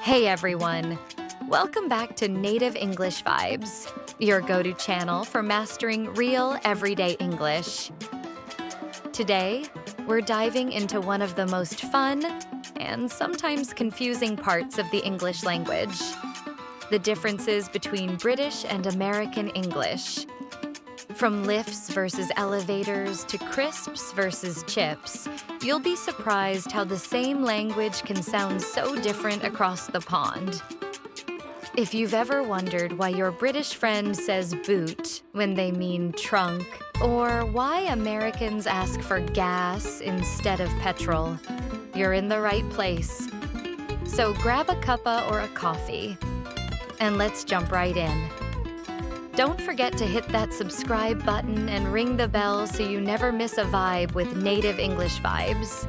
Hey everyone! Welcome back to Native English Vibes, your go-to channel for mastering real everyday English. Today, we're diving into one of the most fun and sometimes confusing parts of the English language: the differences between British and American English. From lifts versus elevators to crisps versus chips, you'll be surprised how the same language can sound so different across the pond. If you've ever wondered why your British friend says boot when they mean trunk, or why Americans ask for gas instead of petrol, you're in the right place. So grab a cuppa or a coffee, and let's jump right in. Don't forget to hit that subscribe button and ring the bell so you never miss a vibe with Native English Vibes.